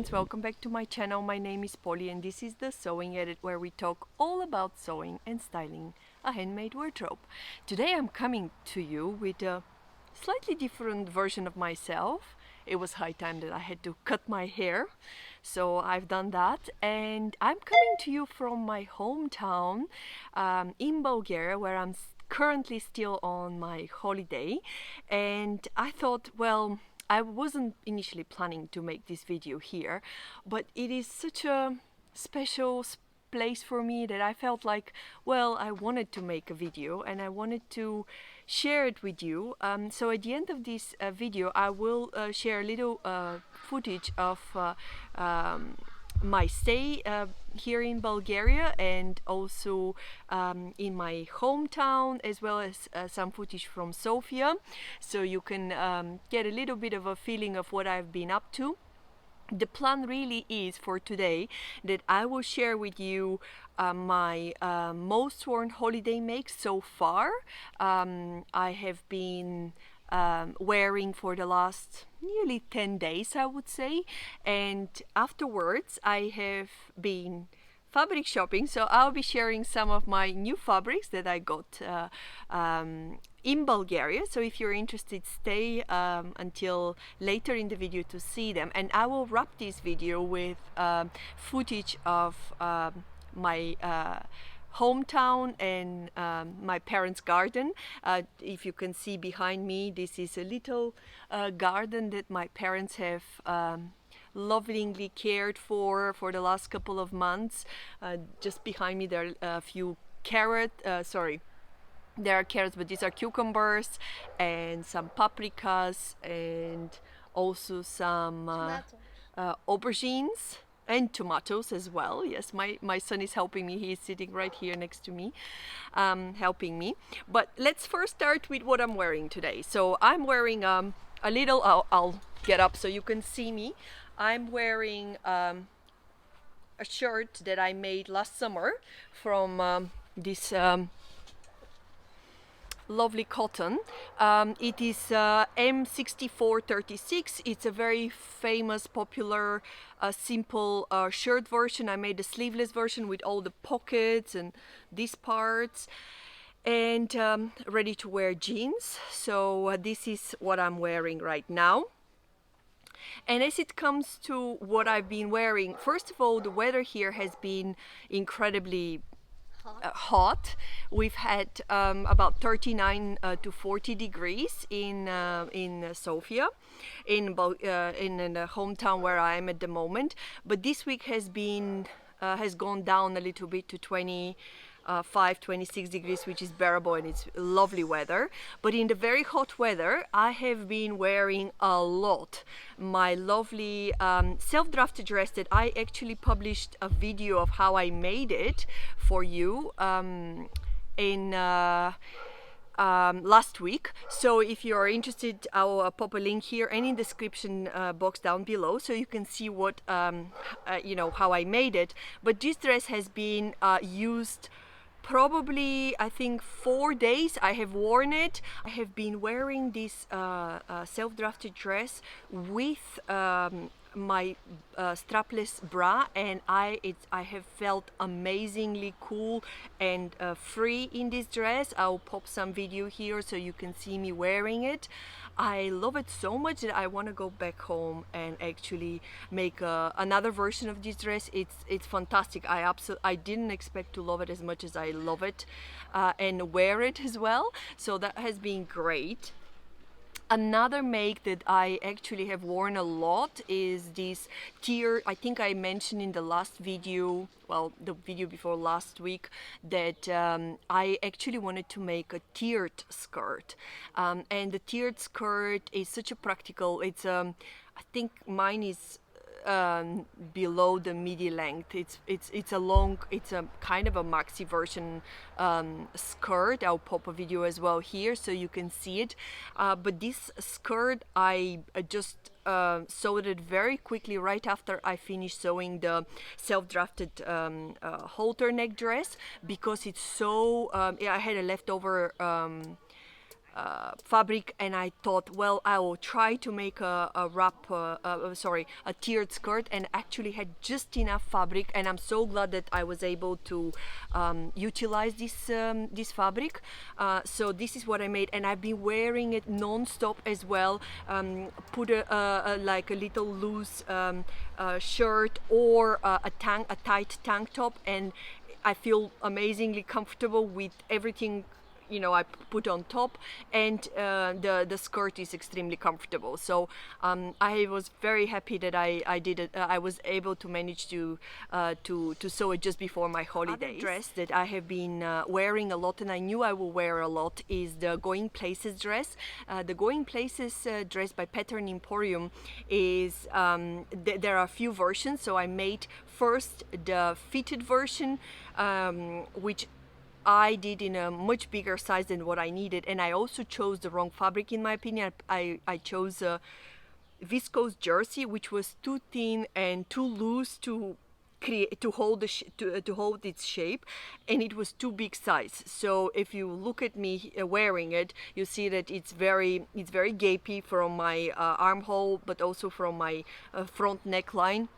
friends, welcome back to my channel. My name is Polly and this is the Sewing Edit, where we talk all about sewing and styling a handmade wardrobe. Today I'm coming to you with a slightly different version of myself. It was high time that I had to cut my hair, so I've done that, and I'm coming to you from my hometown in Bulgaria, where I'm currently still on my holiday. And I thought, well, I wasn't initially planning to make this video here, but it is such a special place for me that I felt like, well, I wanted to make a video and I wanted to share it with you. So at the end of this video I will share a little footage of my stay here in Bulgaria, and also in my hometown, as well as some footage from Sofia, so you can get a little bit of a feeling of what I've been up to. The plan really is for today that I will share with you my most worn holiday makes so far. I have been wearing for the last nearly 10 days, I would say, and afterwards I have been fabric shopping, so I'll be sharing some of my new fabrics that I got in Bulgaria. So if you're interested, stay until later in the video to see them, and I will wrap this video with footage of my hometown and my parents' garden. If you can see behind me, this is a little garden that my parents have lovingly cared for the last couple of months. Just behind me there are a few there are carrots, but these are cucumbers and some paprikas, and also some aubergines and tomatoes as well. Yes, my son is helping me. He is sitting right here next to me, helping me. But let's first start with what I'm wearing today. So I'm wearing a little, I'll get up so you can see me. I'm wearing a shirt that I made last summer from this lovely cotton. It is M6436. It's a very famous, popular, simple shirt version. I made a sleeveless version with all the pockets and these parts, and ready to wear jeans. So this is what I'm wearing right now. And as it comes to what I've been wearing, first of all, the weather here has been incredibly hot. We've had about 39 to 40 degrees in Sofia, in the hometown where I am at the moment. But this week has gone down a little bit to 26 degrees, which is bearable, and it's lovely weather. But in the very hot weather, I have been wearing a lot my lovely self-drafted dress that I actually published a video of how I made it for you in last week. So if you are interested, I'll pop a link here and in the description box down below, so you can see what you know, how I made it. But this dress has been used probably, I think, 4 days. I have worn it. I have been wearing this self-drafted dress with my strapless bra, and I have felt amazingly cool and free in this dress. I'll pop some video here so you can see me wearing it. I love it so much that I want to go back home and actually make another version of this dress. It's fantastic. I didn't expect to love it as much as I love it and wear it as well. So that has been great. Another make that I actually have worn a lot is this tier. I think I mentioned in the last video, well, the video before last week, that I actually wanted to make a tiered skirt, and the tiered skirt is such a practical, it's I think mine is below the midi length. It's a kind of a maxi version skirt. I'll pop a video as well here so you can see it. But this skirt, I just sewed it very quickly right after I finished sewing the self-drafted halter neck dress, because it's so I had a leftover fabric, and I thought, well, I will try to make a wrap, a tiered skirt, and actually had just enough fabric, and I'm so glad that I was able to utilize this fabric. So this is what I made, and I've been wearing it non-stop as well. Put like a little loose shirt or a tight tank top, and I feel amazingly comfortable with everything I put on top, and the skirt is extremely comfortable. So I was very happy that I did it. I was able to manage to sew it just before my holidays. Another dress that I have been wearing a lot, and I knew I will wear a lot, is the Going Places dress. The Going Places dress by Pattern Emporium is there are a few versions. So I made first the fitted version, which I did in a much bigger size than what I needed, and I also chose the wrong fabric in my opinion. I chose a viscose jersey, which was too thin and too loose to hold its shape, and it was too big size. So if you look at me wearing it, you see that it's very gapey from my armhole, but also from my front neckline.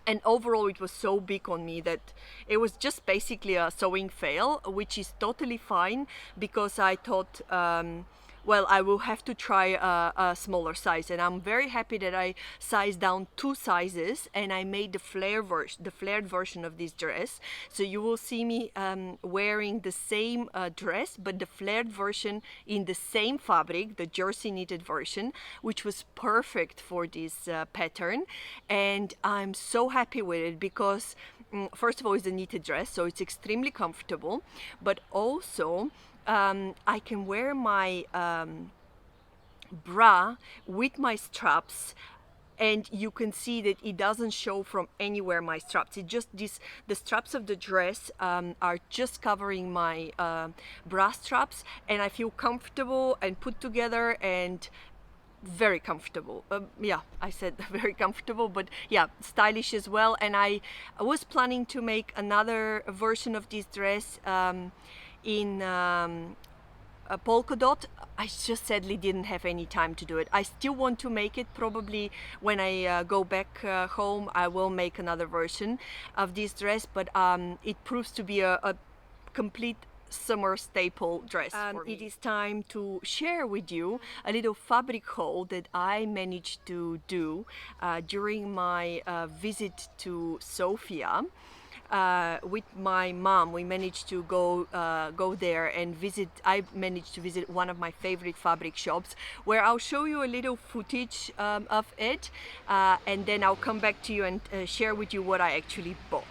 And overall it was so big on me that it was just basically a sewing fail, which is totally fine, because I thought, well, I will have to try a smaller size, and I'm very happy that I sized down 2 sizes, and I made the flared version of this dress. So you will see me wearing the same dress, but the flared version in the same fabric, the jersey knitted version, which was perfect for this pattern. And I'm so happy with it because first of all, it's a knitted dress, so it's extremely comfortable, but also I can wear my bra with my straps, and you can see that it doesn't show from anywhere my straps. It just the straps of the dress are just covering my bra straps, and I feel comfortable and put together and very comfortable. Yeah, I said very comfortable, but yeah, stylish as well. And I was planning to make another version of this dress in a polka dot. I just sadly didn't have any time to do it. I still want to make it. Probably when I go back home, I will make another version of this dress, but it proves to be a complete summer staple dress for me. It is time to share with you a little fabric haul that I managed to do during my visit to Sofia. With my mom, we managed to go there and visit. I managed to visit one of my favorite fabric shops, where I'll show you a little footage of it, and then I'll come back to you and share with you what I actually bought.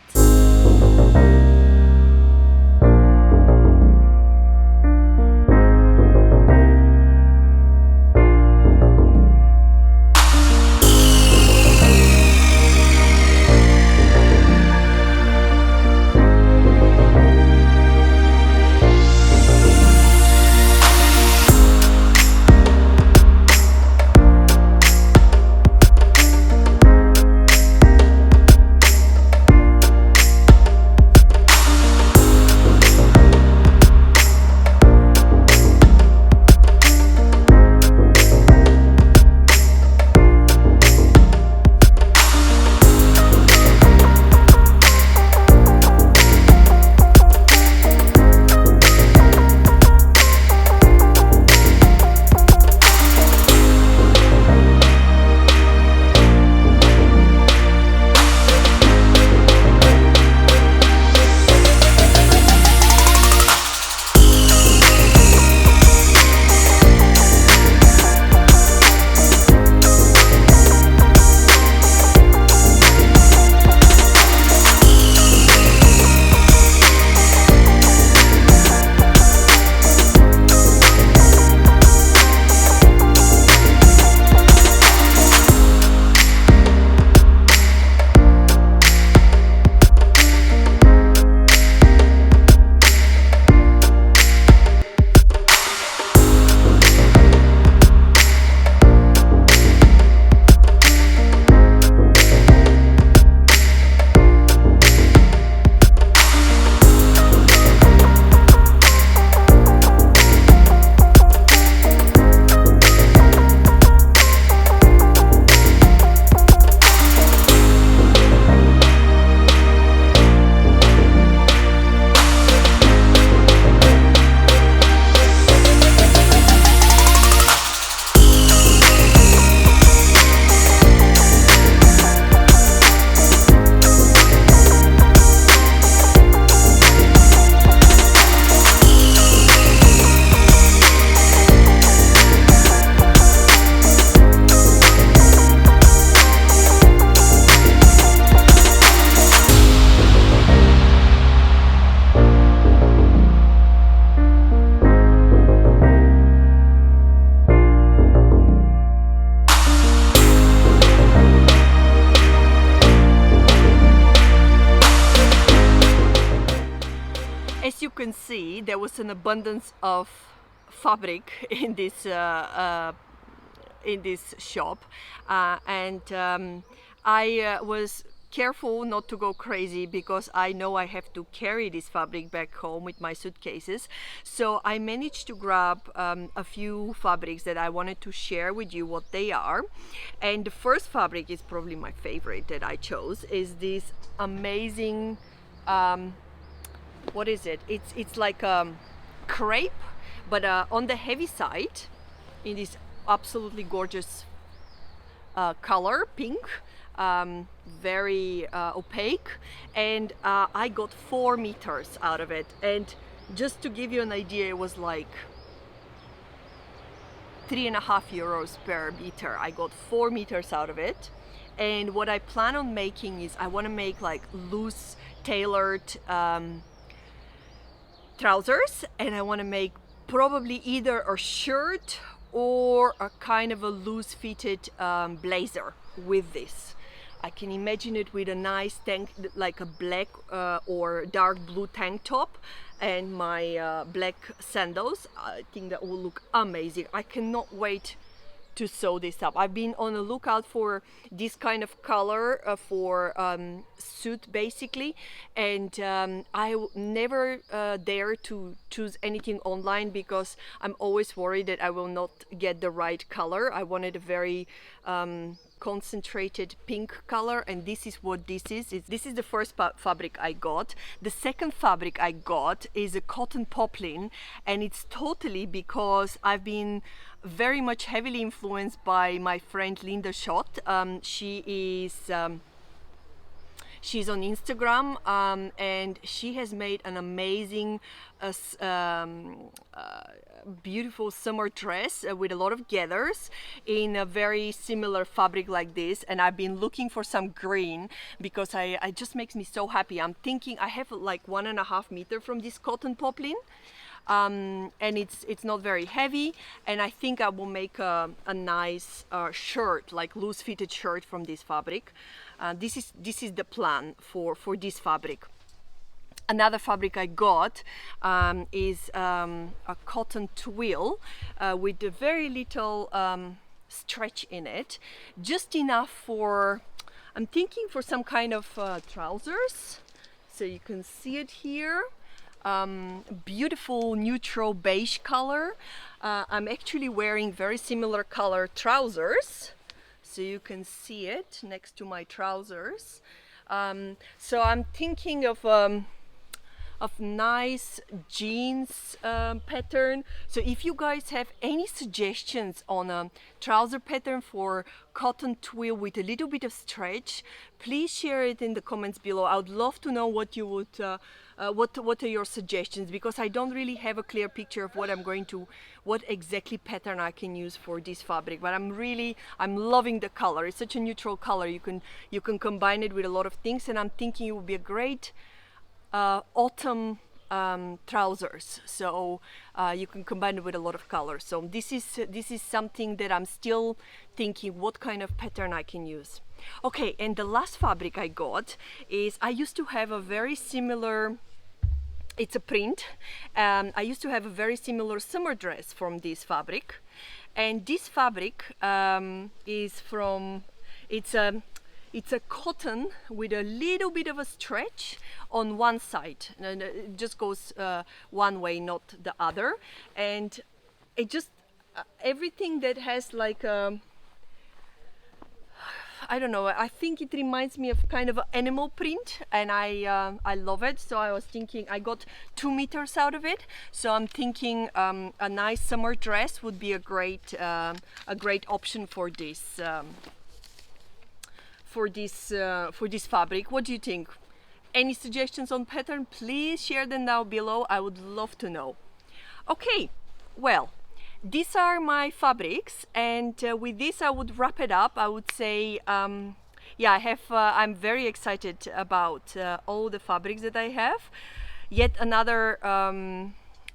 can see, there was an abundance of fabric in this shop, and I was careful not to go crazy because I know I have to carry this fabric back home with my suitcases. So I managed to grab a few fabrics that I wanted to share with you what they are. And the first fabric is probably my favorite that I chose, is this amazing what is it? It's like crepe, but on the heavy side, in this absolutely gorgeous color, pink, very opaque, and I got 4 meters out of it. And just to give you an idea, it was like 3.5 euros per meter. I got 4 meters out of it. And what I plan on making is I want to make like loose tailored trousers, and I want to make probably either a shirt or a kind of a loose fitted blazer with this. I can imagine it with a nice tank, like a black or dark blue tank top, and my black sandals. I think that will look amazing. I cannot wait to sew this up. I've been on the lookout for this kind of color for suit basically, and I never dare to choose anything online because I'm always worried that I will not get the right color. I wanted a very concentrated pink color, and this is what this is. This is the first fabric I got. The second fabric I got is a cotton poplin, and it's totally because I've been very much heavily influenced by my friend Linda Schott. She's on Instagram, and she has made an amazing beautiful summer dress with a lot of gathers in a very similar fabric like this. And I've been looking for some green because it just makes me so happy. I'm thinking I have like 1.5 meters from this cotton poplin, and it's not very heavy, and I think I will make a nice shirt, like loose fitted shirt from this fabric. This is the plan for this fabric. Another fabric I got is a cotton twill with a very little stretch in it, just enough for, I'm thinking for some kind of trousers. So you can see it here. Beautiful neutral beige color. I'm actually wearing very similar color trousers, so you can see it next to my trousers. So I'm thinking of nice jeans pattern. So if you guys have any suggestions on a trouser pattern for cotton twill with a little bit of stretch, please share it in the comments below. I would love to know what you would what are your suggestions, because I don't really have a clear picture of what exactly pattern I can use for this fabric. But I'm loving the color. It's such a neutral color. You can combine it with a lot of things, and I'm thinking it would be a great autumn trousers. So you can combine it with a lot of colors. So this is something that I'm still thinking what kind of pattern I can use. Okay, and the last fabric I got is, I used to have a very similar, it's a print. I used to have a very similar summer dress from this fabric, and this fabric is from, it's a cotton with a little bit of a stretch on one side, and it just goes one way, not the other. And it just everything that has like a, I don't know, I think it reminds me of kind of an animal print, and I love it. So I was thinking, I got 2 meters out of it, so I'm thinking a nice summer dress would be a great option for this fabric. What do you think? Any suggestions on pattern? Please share them down below. I would love to know. Okay, well, these are my fabrics, and with this I would wrap it up. I would say yeah, I'm very excited about all the fabrics that I have. Yet another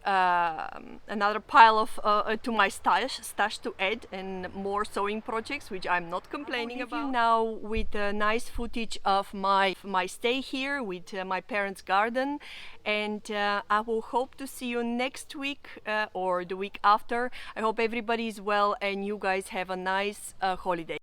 another pile of to my stash to add, and more sewing projects, which I'm not complaining about. Now with nice footage of my stay here with my parents' garden, and I will hope to see you next week or the week after. I hope everybody is well and you guys have a nice holiday.